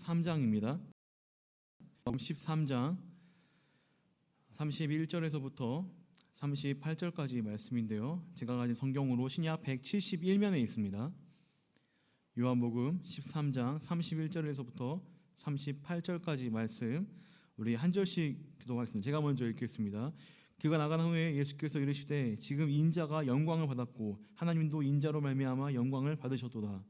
13장입니다. 13장 31절에서부터 38절까지 말씀인데요. 제가 가진 성경으로 신약 171면에 있습니다. 요한복음 13장 31절에서부터 38절까지 말씀, 우리 한 절씩 기도하겠습니다. 제가 먼저 읽겠습니다. 그가 나간 후에 예수께서 이르시되 지금 인자가 영광을 받았고 하나님도 인자로 말미암아 영광을 받으셨도다.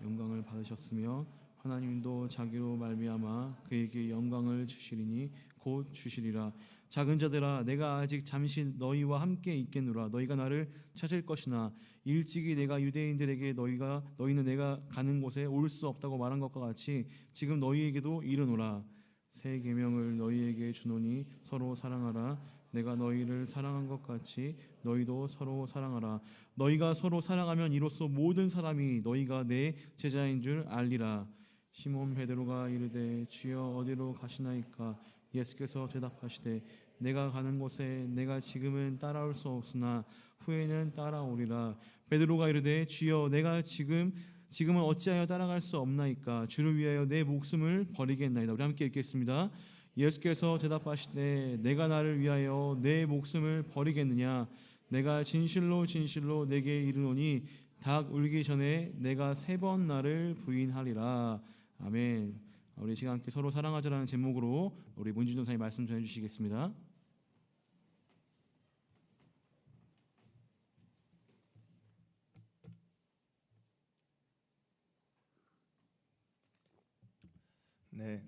영광을 받으셨으며 하나님도 자기로 말미암아 그에게 영광을 주시리니 곧 주시리라. 작은 자들아, 내가 아직 잠시 너희와 함께 있겠노라. 너희가 나를 찾을 것이나 일찍이 내가 유대인들에게 너희는 내가 가는 곳에 올 수 없다고 말한 것과 같이 지금 너희에게도 이르노라. 새 계명을 너희에게 주노니 서로 사랑하라. 내가 너희를 사랑한 것 같이 너희도 서로 사랑하라. 너희가 서로 사랑하면 이로써 모든 사람이 너희가 내 제자인 줄 알리라. 시몬 베드로가 이르되 주여 어디로 가시나이까? 예수께서 대답하시되 내가 가는 곳에 내가 지금은 따라올 수 없으나 후에는 따라오리라. 베드로가 이르되 주여 내가 지금은 어찌하여 따라갈 수 없나이까? 주를 위하여 내 목숨을 버리겠나이다. 우리 함께 읽겠습니다. 예수께서 대답하시되 내가 나를 위하여 내 목숨을 버리겠느냐? 내가 진실로 진실로 내게 이르노니 닭 울기 전에 내가 3번 나를 부인하리라. 아멘. 우리 시간 함께 서로 사랑하자라는 제목으로 우리 문진 전사님 말씀 전해주시겠습니다. 네,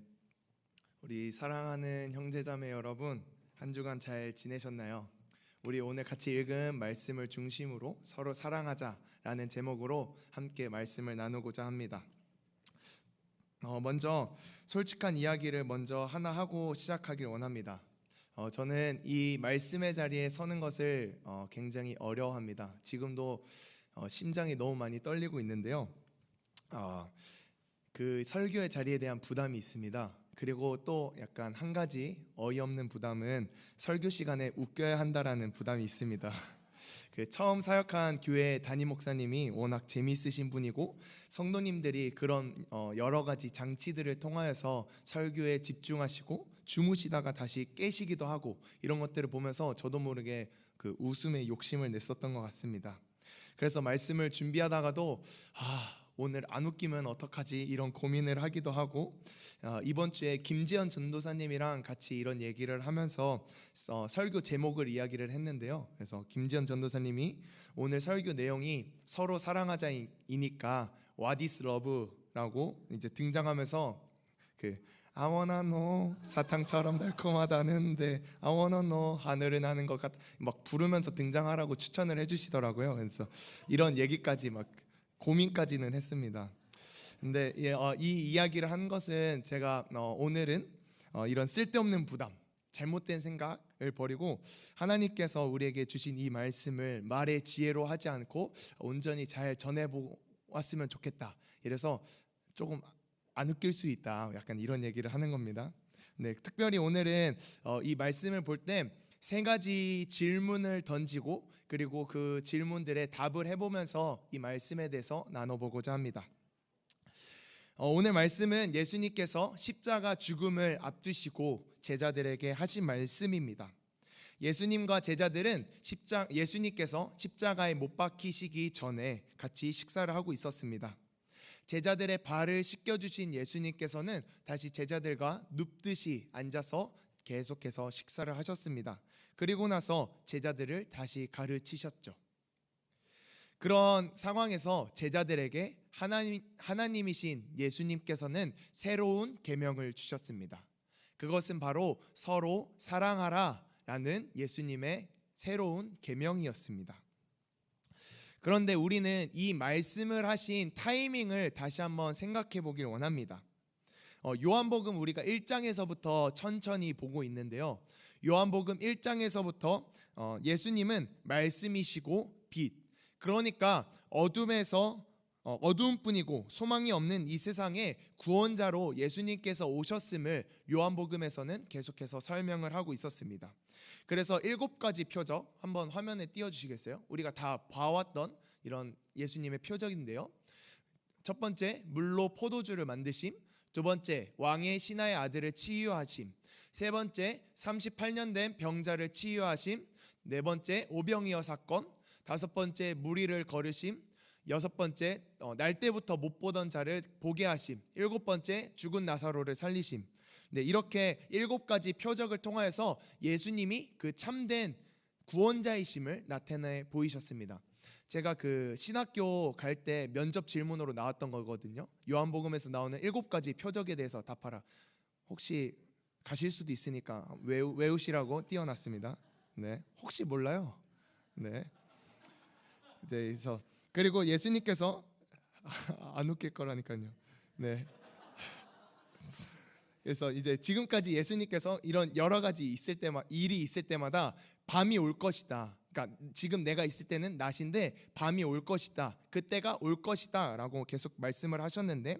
우리 사랑하는 형제자매 여러분, 한 주간 잘 지내셨나요? 우리 오늘 같이 읽은 말씀을 중심으로 서로 사랑하자라는 제목으로 함께 말씀을 나누고자 합니다. 먼저 솔직한 이야기를 먼저 하나 하고 시작하길 원합니다. 저는 이 말씀의 자리에 서는 것을 굉장히 어려워합니다. 지금도 심장이 너무 많이 떨리고 있는데요. 그 설교의 자리에 대한 부담이 있습니다. 그리고 또 약간 한 가지 어이없는 부담은 설교 시간에 웃겨야 한다라는 부담이 있습니다. 그 처음 사역한 교회 담임 목사님이 워낙 재미있으신 분이고 성도님들이 그런 여러 가지 장치들을 통하여서 설교에 집중하시고 주무시다가 다시 깨시기도 하고 이런 것들을 보면서 저도 모르게 그 웃음에 욕심을 냈었던 것 같습니다. 그래서 말씀을 준비하다가도 오늘 안 웃기면 어떡하지 이런 고민을 하기도 하고 이번 주에 김지연 전도사님이랑 같이 이런 얘기를 하면서 설교 제목을 이야기를 했는데요. 그래서 김지연 전도사님이 오늘 설교 내용이 서로 사랑하자이니까 What is love라고 이제 등장하면서 그 I wanna know 사탕처럼 달콤하다는데 I wanna know 하늘을 나는 것 같 막 부르면서 등장하라고 추천을 해주시더라고요. 그래서 이런 얘기까지 막 고민까지는 했습니다. 근데 이 이야기를 한 것은 제가 오늘은 이런 쓸데없는 부담, 잘못된 생각을 버리고 하나님께서 우리에게 주신 이 말씀을 말의 지혜로 하지 않고 온전히 잘 전해보았으면 좋겠다. 이래서 조금 안 웃길 수 있다. 약간 이런 얘기를 하는 겁니다. 네, 특별히 오늘은 이 말씀을 볼 때 3가지 질문을 던지고 그리고 그 질문들에 답을 해보면서 이 말씀에 대해서 나눠보고자 합니다. 오늘 말씀은 예수님께서 십자가 죽음을 앞두시고 제자들에게 하신 말씀입니다. 예수님과 제자들은 예수님께서 십자가에 못 박히시기 전에 같이 식사를 하고 있었습니다. 제자들의 발을 씻겨주신 예수님께서는 다시 제자들과 눕듯이 앉아서 계속해서 식사를 하셨습니다. 그리고 나서 제자들을 다시 가르치셨죠. 그런 상황에서 제자들에게 하나님이신 예수님께서는 새로운 계명을 주셨습니다. 그것은 바로 서로 사랑하라라는 예수님의 새로운 계명이었습니다. 그런데 우리는 이 말씀을 하신 타이밍을 다시 한번 생각해 보길 원합니다. 요한복음 우리가 1장에서부터 천천히 보고 있는데요. 요한복음 1장에서부터 예수님은 말씀이시고 빛, 그러니까 어두움뿐이고 소망이 없는 이 세상에 구원자로 예수님께서 오셨음을 요한복음에서는 계속해서 설명을 하고 있었습니다. 그래서 7가지 표적 한번 화면에 띄워주시겠어요? 우리가 다 봐왔던 이런 예수님의 표적인데요. 첫 번째, 물로 포도주를 만드심. 두 번째, 왕의 신하의 아들을 치유하심. 세 번째, 38년 된 병자를 치유하심. 네 번째, 오병이어 사건. 다섯 번째, 무리를 거르심. 여섯 번째, 날 때부터 못 보던 자를 보게 하심. 일곱 번째, 죽은 나사로를 살리심. 네, 이렇게 일곱 가지 표적을 통하여서 예수님이 그 참된 구원자이심을 나타내 보이셨습니다. 제가 그 신학교 갈 때 면접 질문으로 나왔던 거거든요. 요한복음에서 나오는 일곱 가지 표적에 대해서 답하라. 혹시 가실 수도 있으니까 외우시라고 띄워놨습니다. 네, 혹시 몰라요. 네, 이제 그래서 그리고 예수님께서 안 웃길 거라니까요. 네. 그래서 이제 지금까지 예수님께서 이런 여러 가지 일이 있을 때마다 밤이 올 것이다. 그러니까 지금 내가 있을 때는 낮인데 밤이 올 것이다. 그때가 올 것이다라고 계속 말씀을 하셨는데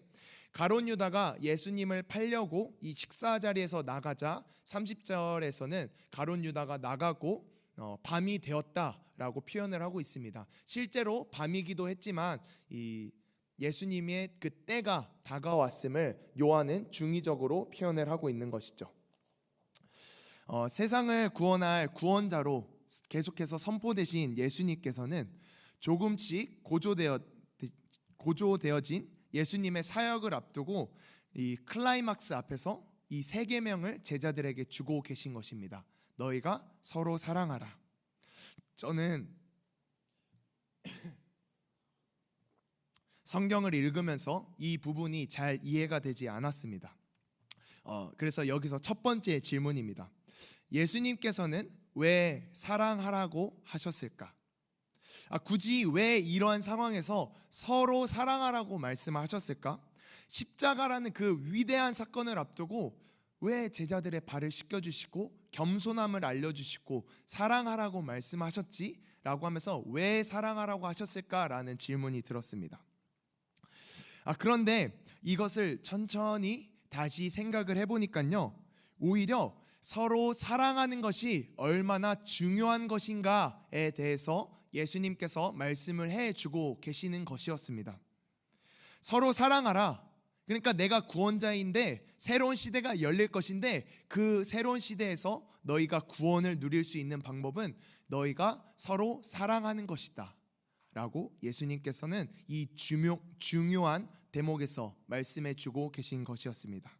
가룟 유다가 예수님을 팔려고 이 식사 자리에서 나가자 30절에서는 가룟 유다가 나가고 밤이 되었다라고 표현을 하고 있습니다. 실제로 밤이기도 했지만 이 예수님의 그 때가 다가왔음을 요한은 중의적으로 표현을 하고 있는 것이죠. 세상을 구원할 구원자로 계속해서 선포되신 예수님께서는 조금씩 고조되어진 예수님의 사역을 앞두고 이 클라이막스 앞에서 이 세 계명을 제자들에게 주고 계신 것입니다. 너희가 서로 사랑하라. 저는 성경을 읽으면서 이 부분이 잘 이해가 되지 않았습니다. 그래서 여기서 첫 번째 질문입니다. 예수님께서는 왜 사랑하라고 하셨을까? 굳이 왜 이러한 상황에서 서로 사랑하라고 말씀하셨을까? 십자가라는 그 위대한 사건을 앞두고 왜 제자들의 발을 씻겨주시고 겸손함을 알려주시고 사랑하라고 말씀하셨지? 라고 하면서 왜 사랑하라고 하셨을까라는 질문이 들었습니다. 그런데 이것을 천천히 다시 생각을 해보니까요, 오히려 서로 사랑하는 것이 얼마나 중요한 것인가에 대해서 예수님께서 말씀을 해주고 계시는 것이었습니다. 서로 사랑하라. 그러니까 내가 구원자인데 새로운 시대가 열릴 것인데 그 새로운 시대에서 너희가 구원을 누릴 수 있는 방법은 너희가 서로 사랑하는 것이다 라고 예수님께서는 이 중요한 대목에서 말씀해 주고 계신 것이었습니다.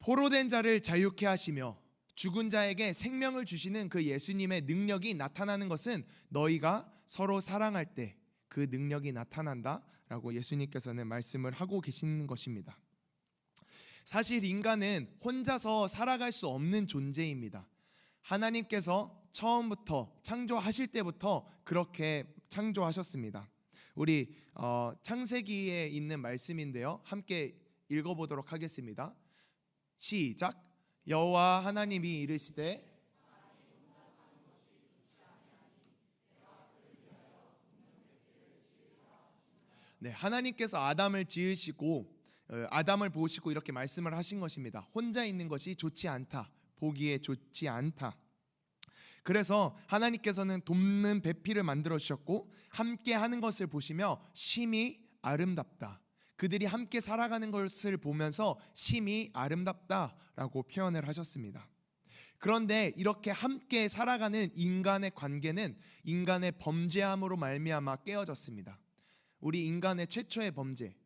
포로된 자를 자유케 하시며 죽은 자에게 생명을 주시는 그 예수님의 능력이 나타나는 것은 너희가 서로 사랑할 때 그 능력이 나타난다라고 예수님께서는 말씀을 하고 계시는 것입니다. 사실 인간은 혼자서 살아갈 수 없는 존재입니다. 하나님께서 처음부터 창조하실 때부터 그렇게 창조하셨습니다. 우리 창세기에 있는 말씀인데요, 함께 읽어보도록 하겠습니다. 시작. 여호와 하나님이 이르시되 네, 하나님께서 아담을 지으시고 아담을 보시고 이렇게 말씀을 하신 것입니다. 혼자 있는 것이 좋지 않다. 보기에 좋지 않다. 그래서 하나님께서는 돕는 배필을 만들어 주셨고 함께 하는 것을 보시며 심히 아름답다. 그들이 함께 살아가는 것을 보면서 심히 아름답다라고 표현을 하셨습니다. 그런데 이렇게 함께 살아가는 인간의 관계는 인간의 범죄함으로 말미암아 깨어졌습니다. 우리 인간의 최초의 범죄,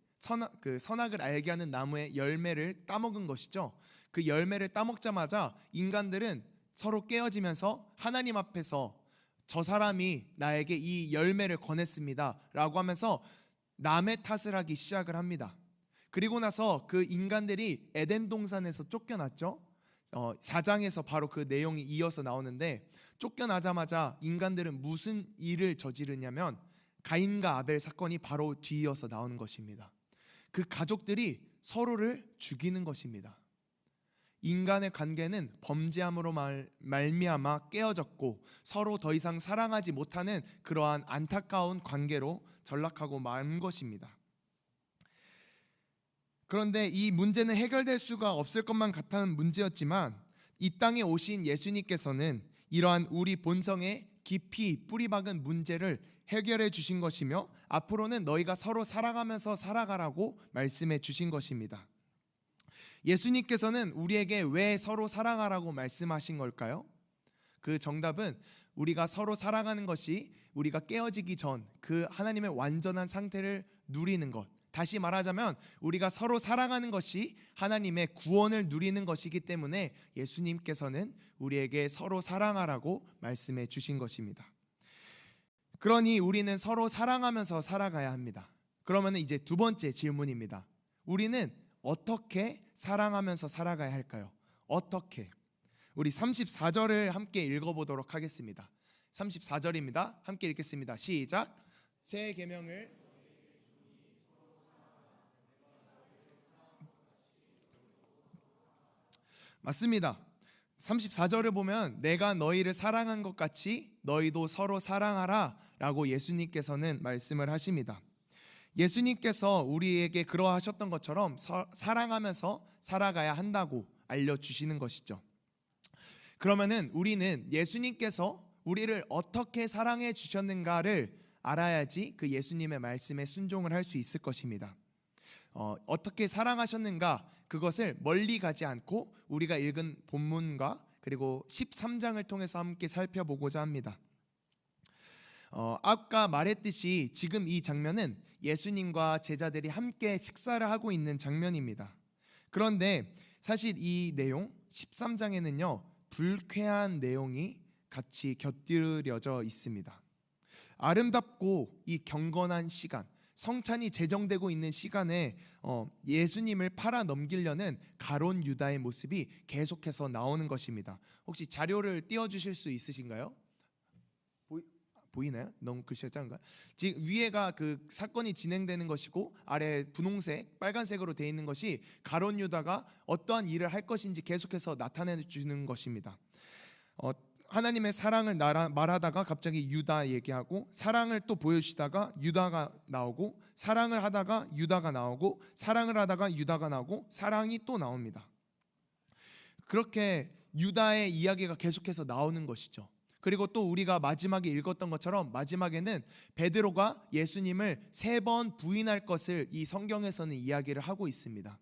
선악을 알게 하는 나무의 열매를 따먹은 것이죠. 그 열매를 따먹자마자 인간들은 서로 깨어지면서 하나님 앞에서 저 사람이 나에게 이 열매를 권했습니다 라고 하면서 남의 탓을 하기 시작을 합니다. 그리고 나서 그 인간들이 에덴 동산에서 쫓겨났죠. 4장에서 바로 그 내용이 이어서 나오는데, 쫓겨나자마자 인간들은 무슨 일을 저지르냐면 가인과 아벨 사건이 바로 뒤이어서 나오는 것입니다. 그 가족들이 서로를 죽이는 것입니다. 인간의 관계는 범죄함으로 말미암아 깨어졌고 서로 더 이상 사랑하지 못하는 그러한 안타까운 관계로 전락하고 만 것입니다. 그런데 이 문제는 해결될 수가 없을 것만 같은 문제였지만 이 땅에 오신 예수님께서는 이러한 우리 본성에 깊이 뿌리박은 문제를 해결해 주신 것이며 앞으로는 너희가 서로 사랑하면서 살아가라고 말씀해 주신 것입니다. 예수님께서는 우리에게 왜 서로 사랑하라고 말씀하신 걸까요? 그 정답은 우리가 서로 사랑하는 것이 우리가 깨어지기 전 그 하나님의 완전한 상태를 누리는 것, 다시 말하자면 우리가 서로 사랑하는 것이 하나님의 구원을 누리는 것이기 때문에 예수님께서는 우리에게 서로 사랑하라고 말씀해 주신 것입니다. 그러니 우리는 서로 사랑하면서 살아가야 합니다. 그러면 이제 두 번째 질문입니다. 우리는 어떻게 사랑하면서 살아가야 할까요? 어떻게? 우리 34절을 함께 읽어보도록 하겠습니다. 34절입니다. 함께 읽겠습니다. 시작. 새 계명을 맞습니다. 34절을 보면 내가 너희를 사랑한 것 같이 너희도 서로 사랑하라 라고 예수님께서는 말씀을 하십니다. 예수님께서 우리에게 그러하셨던 것처럼 사랑하면서 살아가야 한다고 알려주시는 것이죠. 그러면은 우리는 예수님께서 우리를 어떻게 사랑해 주셨는가를 알아야지 그 예수님의 말씀에 순종을 할 수 있을 것입니다. 어떻게 사랑하셨는가, 그것을 멀리 가지 않고 우리가 읽은 본문과 그리고 13장을 통해서 함께 살펴보고자 합니다. 아까 말했듯이 지금 이 장면은 예수님과 제자들이 함께 식사를 하고 있는 장면입니다. 그런데 사실 이 내용 13장에는요 불쾌한 내용이 같이 곁들여져 있습니다. 아름답고 이 경건한 시간, 성찬이 제정되고 있는 시간에 예수님을 팔아 넘기려는 가룟 유다의 모습이 계속해서 나오는 것입니다. 혹시 자료를 띄워주실 수 있으신가요? 보이나요? 너무 글씨가 작은가요? 지금 위에가 그 사건이 진행되는 것이고 아래 분홍색, 빨간색으로 되어 있는 것이 가룟 유다가 어떠한 일을 할 것인지 계속해서 나타내 주는 것입니다. 하나님의 사랑을 말하다가 갑자기 유다 얘기하고, 사랑을 또 보여주시다가 유다가 나오고, 사랑을 하다가 유다가 나오고, 사랑을 하다가 유다가 나오고, 사랑이 또 나옵니다. 그렇게 유다의 이야기가 계속해서 나오는 것이죠. 그리고 또 우리가 마지막에 읽었던 것처럼 마지막에는 베드로가 예수님을 3번 부인할 것을 이 성경에서는 이야기를 하고 있습니다.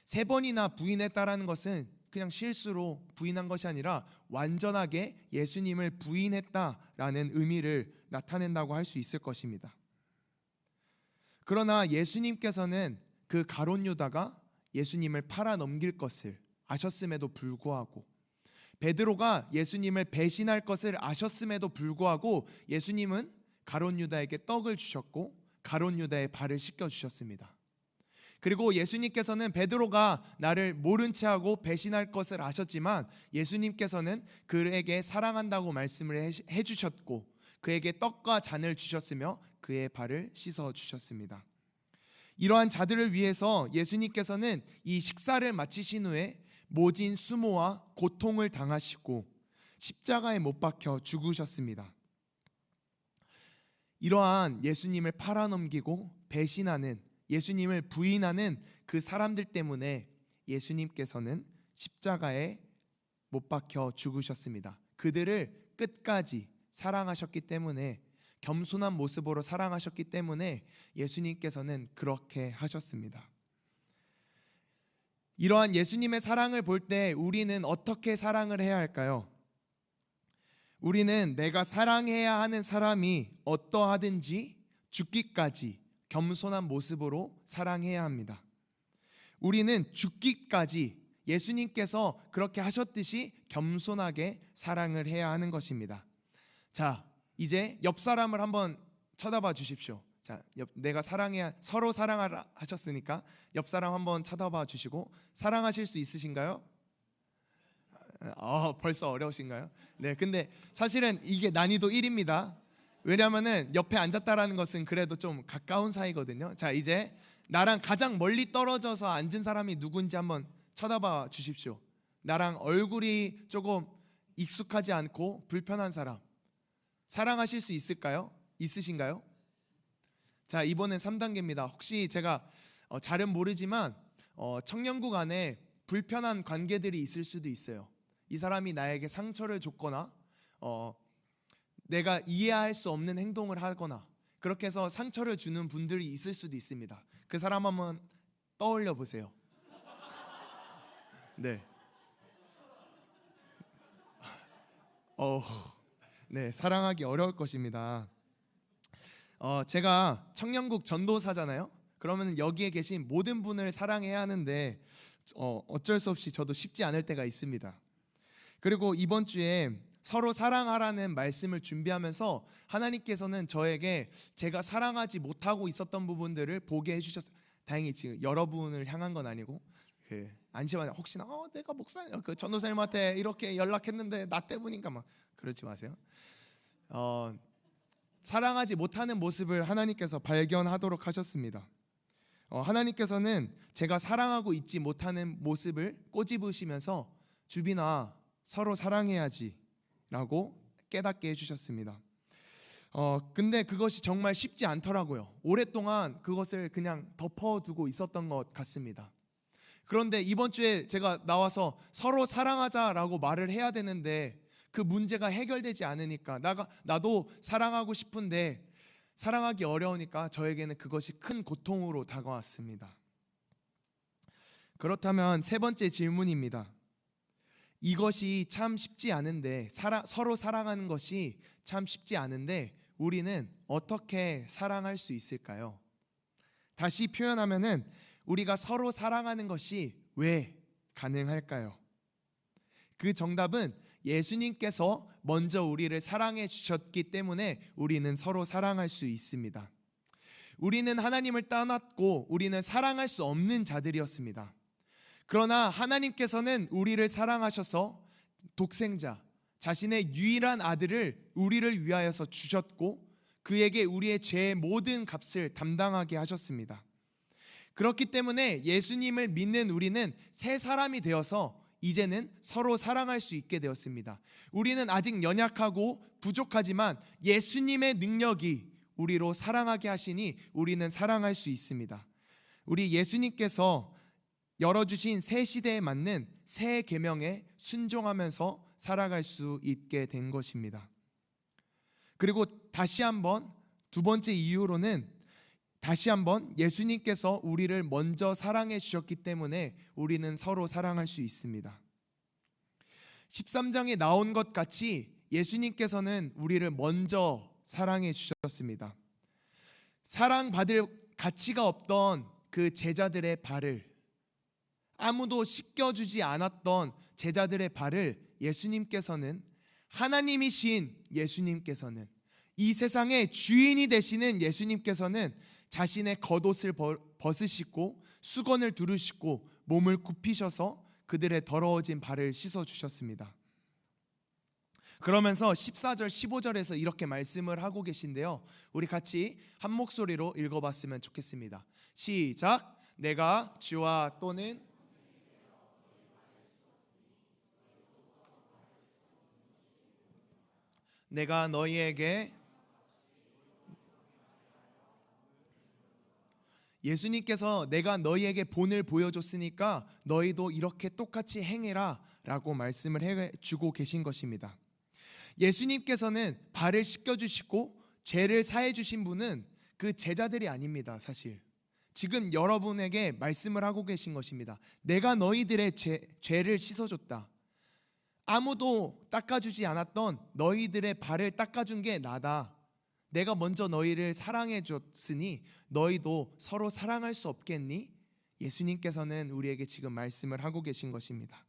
3번이나 부인했다라는 것은 그냥 실수로 부인한 것이 아니라 완전하게 예수님을 부인했다라는 의미를 나타낸다고 할 수 있을 것입니다. 그러나 예수님께서는 그 가룟 유다가 예수님을 팔아 넘길 것을 아셨음에도 불구하고, 베드로가 예수님을 배신할 것을 아셨음에도 불구하고 예수님은 가룟 유다에게 떡을 주셨고 가룟 유다의 발을 씻겨 주셨습니다. 그리고 예수님께서는 베드로가 나를 모른 채하고 배신할 것을 아셨지만 예수님께서는 그에게 사랑한다고 말씀을 해주셨고 그에게 떡과 잔을 주셨으며 그의 발을 씻어 주셨습니다. 이러한 자들을 위해서 예수님께서는 이 식사를 마치신 후에 모진 수모와 고통을 당하시고 십자가에 못 박혀 죽으셨습니다. 이러한 예수님을 팔아넘기고 배신하는, 예수님을 부인하는 그 사람들 때문에 예수님께서는 십자가에 못 박혀 죽으셨습니다. 그들을 끝까지 사랑하셨기 때문에, 겸손한 모습으로 사랑하셨기 때문에 예수님께서는 그렇게 하셨습니다. 이러한 예수님의 사랑을 볼 때 우리는 어떻게 사랑을 해야 할까요? 우리는 내가 사랑해야 하는 사람이 어떠하든지 죽기까지 겸손한 모습으로 사랑해야 합니다. 우리는 죽기까지 예수님께서 그렇게 하셨듯이 겸손하게 사랑을 해야 하는 것입니다. 자, 이제 옆 사람을 한번 쳐다봐 주십시오. 자, 내가 사랑해야, 서로 사랑하라 하셨으니까 옆 사람 한번 쳐다봐 주시고, 사랑하실 수 있으신가요? 벌써 어려우신가요? 네, 근데 사실은 이게 난이도 1입니다. 왜냐하면은 옆에 앉았다라는 것은 그래도 좀 가까운 사이거든요. 자, 이제 나랑 가장 멀리 떨어져서 앉은 사람이 누군지 한번 쳐다봐 주십시오. 나랑 얼굴이 조금 익숙하지 않고 불편한 사람, 사랑하실 수 있을까요? 있으신가요? 자, 이번엔 3단계입니다. 혹시 제가 잘은 모르지만 청년국 안에 불편한 관계들이 있을 수도 있어요. 이 사람이 나에게 상처를 줬거나 내가 이해할 수 없는 행동을 하거나 그렇게 해서 상처를 주는 분들이 있을 수도 있습니다. 그 사람 한번 떠올려 보세요. 네. 네, 사랑하기 어려울 것입니다. 제가 청년국 전도사잖아요. 그러면 여기에 계신 모든 분을 사랑해야 하는데 어쩔 수 없이 저도 쉽지 않을 때가 있습니다. 그리고 이번 주에 서로 사랑하라는 말씀을 준비하면서 하나님께서는 저에게 제가 사랑하지 못하고 있었던 부분들을 보게 해주셨어요. 다행히 지금 여러분을 향한 건 아니고 안심하세요. 혹시나 내가 목사님 그 전도사님한테 이렇게 연락했는데 나 때문인가 막 그러지 마세요. 사랑하지 못하는 모습을 하나님께서 발견하도록 하셨습니다. 하나님께서는 제가 사랑하고 있지 못하는 모습을 꼬집으시면서 주빈아 서로 사랑해야지 라고 깨닫게 해주셨습니다. 근데 그것이 정말 쉽지 않더라고요. 오랫동안 그것을 그냥 덮어두고 있었던 것 같습니다. 그런데 이번 주에 제가 나와서 서로 사랑하자라고 말을 해야 되는데 그 문제가 해결되지 않으니까 나도 사랑하고 싶은데 사랑하기 어려우니까 저에게는 그것이 큰 고통으로 다가왔습니다. 그렇다면 세 번째 질문입니다. 이것이 참 쉽지 않은데 서로 사랑하는 것이 참 쉽지 않은데 우리는 어떻게 사랑할 수 있을까요? 다시 표현하면은 우리가 서로 사랑하는 것이 왜 가능할까요? 그 정답은 예수님께서 먼저 우리를 사랑해 주셨기 때문에 우리는 서로 사랑할 수 있습니다. 우리는 하나님을 떠났고 우리는 사랑할 수 없는 자들이었습니다. 그러나 하나님께서는 우리를 사랑하셔서 독생자, 자신의 유일한 아들을 우리를 위하여서 주셨고 그에게 우리의 죄의 모든 값을 담당하게 하셨습니다. 그렇기 때문에 예수님을 믿는 우리는 새 사람이 되어서 이제는 서로 사랑할 수 있게 되었습니다. 우리는 아직 연약하고 부족하지만 예수님의 능력이 우리로 사랑하게 하시니 우리는 사랑할 수 있습니다. 우리 예수님께서 열어주신 새 시대에 맞는 새 계명에 순종하면서 살아갈 수 있게 된 것입니다. 그리고 다시 한번 두 번째 이유로는 다시 한번 예수님께서 우리를 먼저 사랑해 주셨기 때문에 우리는 서로 사랑할 수 있습니다. 13장에 나온 것 같이 예수님께서는 우리를 먼저 사랑해 주셨습니다. 사랑받을 가치가 없던 그 제자들의 발을 아무도 씻겨주지 않았던 제자들의 발을 예수님께서는 하나님이신 예수님께서는 이 세상의 주인이 되시는 예수님께서는 자신의 겉옷을 벗으시고 수건을 두르시고 몸을 굽히셔서 그들의 더러워진 발을 씻어 주셨습니다. 그러면서 14절 15절에서 이렇게 말씀을 하고 계신데요. 우리 같이 한 목소리로 읽어봤으면 좋겠습니다. 시작. 내가 주와 또는 내가 너희에게 예수님께서 내가 너희에게 본을 보여줬으니까 너희도 이렇게 똑같이 행해라 라고 말씀을 해주고 계신 것입니다. 예수님께서는 발을 씻겨주시고 죄를 사해주신 분은 그 제자들이 아닙니다. 사실 지금 여러분에게 말씀을 하고 계신 것입니다. 내가 너희들의 죄를 씻어줬다. 아무도 닦아주지 않았던 너희들의 발을 닦아준 게 나다. 내가 먼저 너희를 사랑해 줬으니 너희도 서로 사랑할 수 없겠니? 예수님께서는 우리에게 지금 말씀을 하고 계신 것입니다.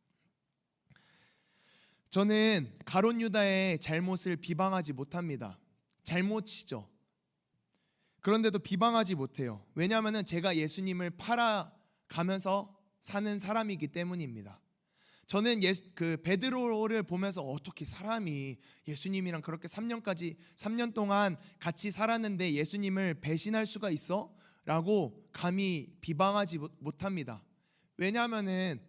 저는 가룟 유다의 잘못을 비방하지 못합니다. 잘못이죠. 그런데도 비방하지 못해요. 왜냐하면 제가 예수님을 팔아가면서 사는 사람이기 때문입니다. 저는 그 베드로를 보면서 어떻게 사람이 예수님이랑 그렇게 3년 동안 같이 살았는데 예수님을 배신할 수가 있어? 라고 감히 비방하지 못합니다. 왜냐하면은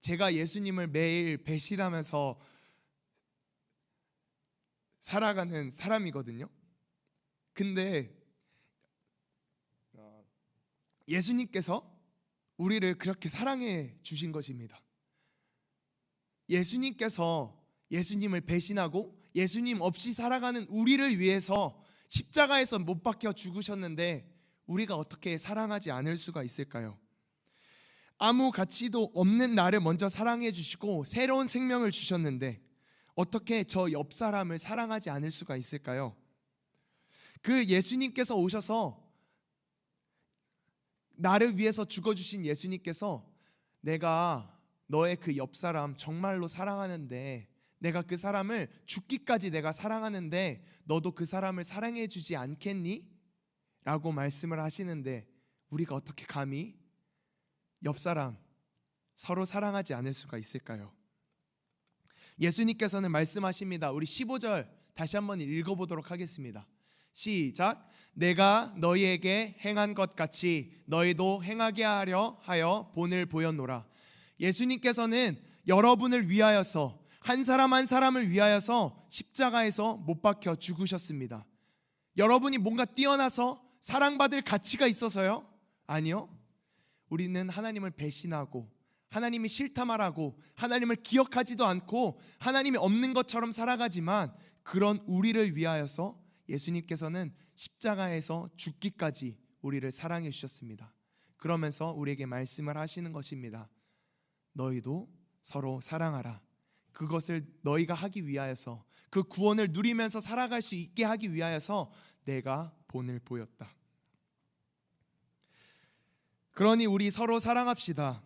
제가 예수님을 매일 배신하면서 살아가는 사람이거든요. 근데 예수님께서 우리를 그렇게 사랑해 주신 것입니다. 예수님께서 예수님을 배신하고 예수님 없이 살아가는 우리를 위해서 십자가에서 못 박혀 죽으셨는데 우리가 어떻게 사랑하지 않을 수가 있을까요? 아무 가치도 없는 나를 먼저 사랑해 주시고 새로운 생명을 주셨는데 어떻게 저 옆 사람을 사랑하지 않을 수가 있을까요? 그 예수님께서 오셔서 나를 위해서 죽어주신 예수님께서 내가 너의 그 옆 사람 정말로 사랑하는데 내가 그 사람을 죽기까지 내가 사랑하는데 너도 그 사람을 사랑해 주지 않겠니? 라고 말씀을 하시는데 우리가 어떻게 감히 옆 사람 서로 사랑하지 않을 수가 있을까요? 예수님께서는 말씀하십니다. 우리 15절 다시 한번 읽어보도록 하겠습니다. 시작. 내가 너희에게 행한 것 같이 너희도 행하게 하려 하여 본을 보였노라. 예수님께서는 여러분을 위하여서 한 사람 한 사람을 위하여서 십자가에서 못 박혀 죽으셨습니다. 여러분이 뭔가 뛰어나서 사랑받을 가치가 있어서요? 아니요. 우리는 하나님을 배신하고 하나님이 싫다 말하고 하나님을 기억하지도 않고 하나님이 없는 것처럼 살아가지만 그런 우리를 위하여서 예수님께서는 십자가에서 죽기까지 우리를 사랑해 주셨습니다. 그러면서 우리에게 말씀을 하시는 것입니다. 너희도 서로 사랑하라. 그것을 너희가 하기 위하여서 그 구원을 누리면서 살아갈 수 있게 하기 위하여서 내가 본을 보였다. 그러니 우리 서로 사랑합시다.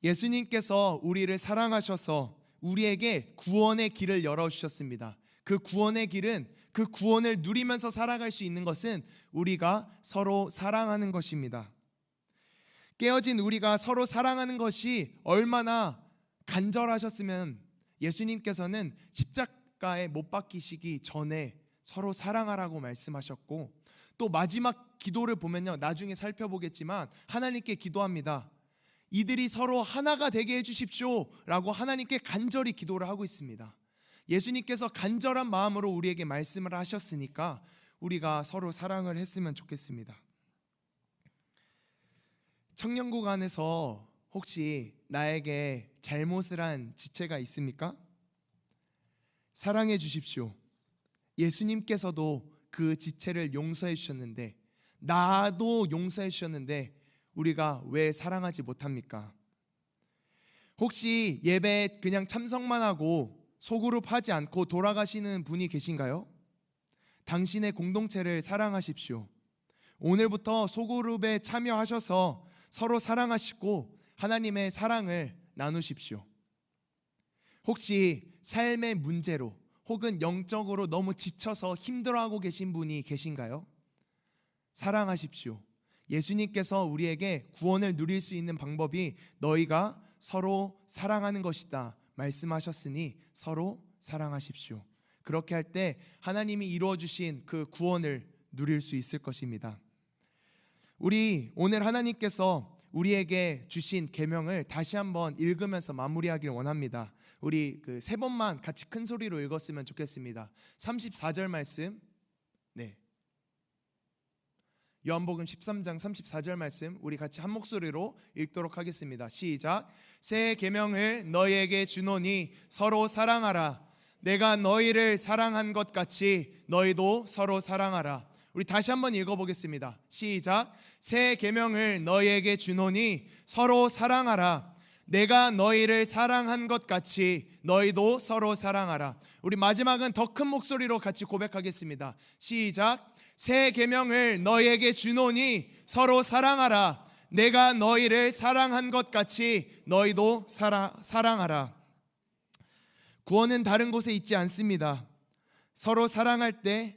예수님께서 우리를 사랑하셔서 우리에게 구원의 길을 열어주셨습니다. 그 구원의 길은 그 구원을 누리면서 살아갈 수 있는 것은 우리가 서로 사랑하는 것입니다. 깨어진 우리가 서로 사랑하는 것이 얼마나 간절하셨으면 예수님께서는 십자가에 못 박히시기 전에 서로 사랑하라고 말씀하셨고 또 마지막 기도를 보면요, 나중에 살펴보겠지만 하나님께 기도합니다. 이들이 서로 하나가 되게 해주십시오 라고 하나님께 간절히 기도를 하고 있습니다. 예수님께서 간절한 마음으로 우리에게 말씀을 하셨으니까 우리가 서로 사랑을 했으면 좋겠습니다. 청년국 안에서 혹시 나에게 잘못을 한 지체가 있습니까? 사랑해 주십시오. 예수님께서도 그 지체를 용서해 주셨는데 나도 용서해 주셨는데 우리가 왜 사랑하지 못합니까? 혹시 예배에 그냥 참석만 하고 소그룹 하지 않고 돌아가시는 분이 계신가요? 당신의 공동체를 사랑하십시오. 오늘부터 소그룹에 참여하셔서 서로 사랑하시고 하나님의 사랑을 나누십시오. 혹시 삶의 문제로 혹은 영적으로 너무 지쳐서 힘들어하고 계신 분이 계신가요? 사랑하십시오. 예수님께서 우리에게 구원을 누릴 수 있는 방법이 너희가 서로 사랑하는 것이다 말씀하셨으니 서로 사랑하십시오. 그렇게 할 때 하나님이 이루어 주신 그 구원을 누릴 수 있을 것입니다. 우리 오늘 하나님께서 우리에게 주신 계명을 다시 한번 읽으면서 마무리하기를 원합니다. 우리 그 세 번만 같이 큰 소리로 읽었으면 좋겠습니다. 34절 말씀. 네. 요한복음 13장 34절 말씀 우리 같이 한 목소리로 읽도록 하겠습니다. 시작. 새 계명을 너희에게 주노니 서로 사랑하라. 내가 너희를 사랑한 것 같이 너희도 서로 사랑하라. 우리 다시 한번 읽어보겠습니다. 시작. 새 계명을 너희에게 주노니 서로 사랑하라. 내가 너희를 사랑한 것 같이 너희도 서로 사랑하라. 우리 마지막은 더 큰 목소리로 같이 고백하겠습니다. 시작. 새 계명을 너희에게 주노니 서로 사랑하라. 내가 너희를 사랑한 것 같이 너희도 사랑하라. 구원은 다른 곳에 있지 않습니다. 서로 사랑할 때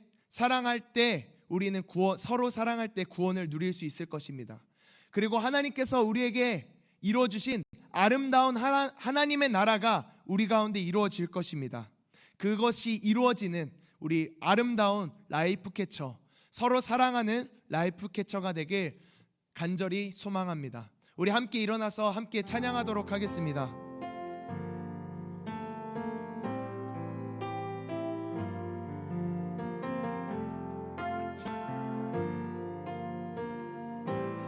우리는 서로 사랑할 때 구원을 누릴 수 있을 것입니다. 그리고 하나님께서 우리에게 이루어주신 아름다운 하나님의 나라가 우리 가운데 이루어질 것입니다. 그것이 이루어지는 우리 아름다운 라이프 캐쳐, 서로 사랑하는 라이프 캐쳐가 되길 간절히 소망합니다. 우리 함께 일어나서 함께 찬양하도록 하겠습니다.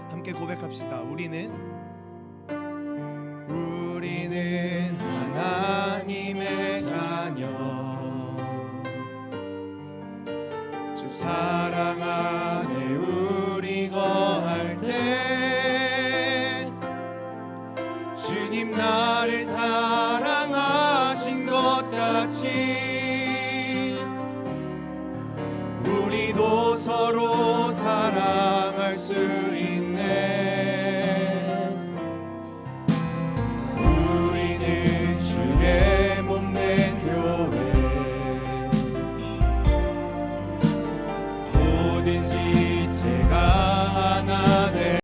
함께 고백합시다. 우리는 하나님의 자녀 주님 나를 사랑하신 것 같이 우리도 서로 사랑할 수 있도록